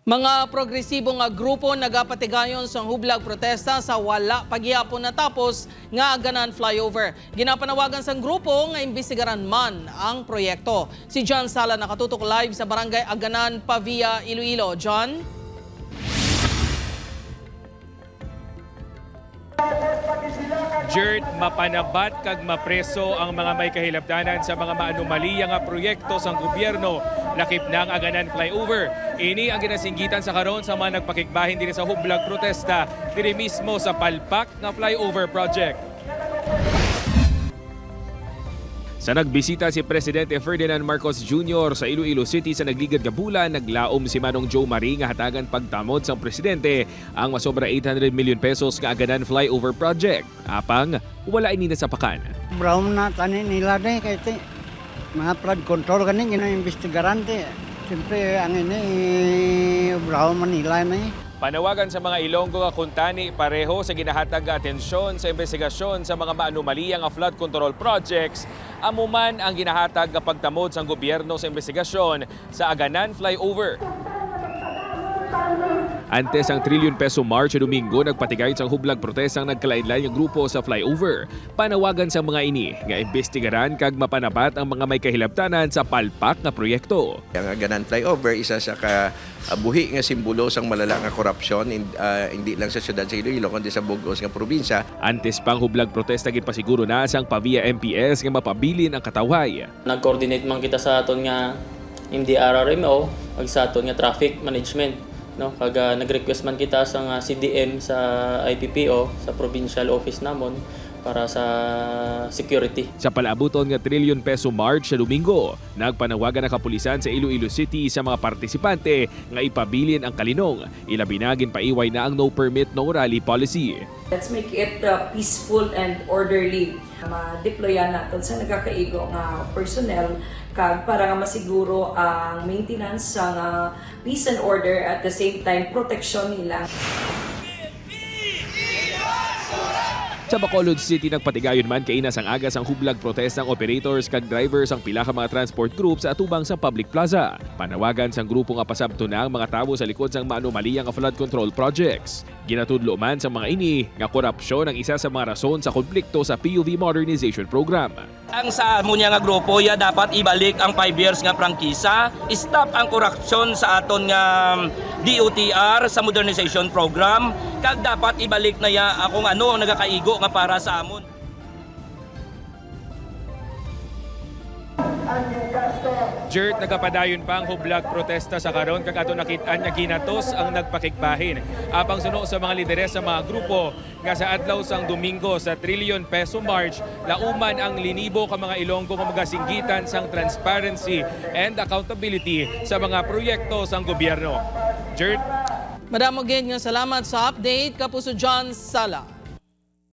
Mga progresibong nga grupo nagapatigayon sa hublag protesta sa wala paghihapon natapos nga aganan flyover. Ginapanawagan sa grupo nga imbestigaran man ang proyekto. Si John Sala nakatutok live sa Barangay Aganan, Pavia, Iloilo. John? Jert, mapanabat kag mapreso ang mga may kahilabdanan sa mga maanomaliya nga proyekto sa gobyerno lakip ng Aganan flyover. Ini ang ginasinggitan sa karon sa mga nagpakigbahin din sa hublag protesta diri mismo sa palpak nga flyover project. Sa nagbisita si Presidente Ferdinand Marcos Jr. sa Iloilo City sa nagligad nga bulan, naglaom si Manong Joe Marie nga hatagan pagtamod sa presidente ang masobra 800 million pesos nga Aganan flyover project. Apang wala ini nasapakan. Brown na kanin nila din kay mga flood control kanin ginaimbestigaran ti. Siyempre ang ini Brown Manila na Panawagan sa mga Ilonggo nga kuntani pareho sa ginahatag nga atensyon sa investigasyon sa mga maanomaliya nga flood control projects, amuman ang ginahatag nga pagtamod sa gobyerno sa investigasyon sa Aganan flyover. Antes ang trilyon peso march sa Domingo, nagpatigay sa hublag protestang nagkalain-lain ng grupo sa flyover. Panawagan sa mga ini nga imbestigaran kag mapanabat ang mga may kahilabtanan sa palpak na proyekto. Ang Aganan flyover isa sa buhi nga simbolo sang malala nga korupsyon, hindi lang sa siyudad sa Iloilo kundi sa bugos nga probinsya. Antes pang hublag protesta gid pasiguro na sang Pavia MPS nga mapabilin ang katawhay. Nag-coordinate man kita sa aton nga MDRRMO ag sa aton nga traffic management. No, kaga nag-request man kita sa CDM sa IPPO sa provincial office namon para sa security. Sa palaabuton nga trilyon peso march sa Domingo, nagpanawagan ang kapulisan sa Iloilo City sa mga partisipante nga ipabilin ang kalinong. Ilabi na ginpaiway na ang no permit no rally policy. Let's make it peaceful and orderly. Ma-deployan natin sa nagkakaigo nga personnel kag para nga masiguro ang maintenance sa peace and order at the same time protection nila. Sa Bacolod City, nagpatigayon man kay inas ang agas ang hublag protest ng operators kag drivers ang pila ka mga transport group sa atubang sa public plaza. Panawagan sang grupo nga pasabto na ang mga tawo sa likod sang maanomaliya nga flood control projects. Ginatudlo man sa mga ini nga korupsyon ang isa sa mga rason sa konflikto sa PUV modernization program. Ang sa amunya nga grupo ya dapat ibalik ang 5 years nga prangkisa, stop ang korupsyon sa aton nga DOTR sa modernization program, kag dapat ibalik na ya akong ano ang nagakaigo nga para sa amon. Jert, nagapadayon pa ang hublag protesta sa karon kag ato nakitaan nga ginatos ang nagpakigbahin. Apang suno sa mga lideres sa mga grupo nga sa adlaw sang Domingo sa trilyon peso march, lauman ang linibo ka mga Ilonggo nga magasinggitan sang transparency and accountability sa mga proyekto sang gobyerno. Jert. Madamo gid nga salamat sa update kapuso John Sala.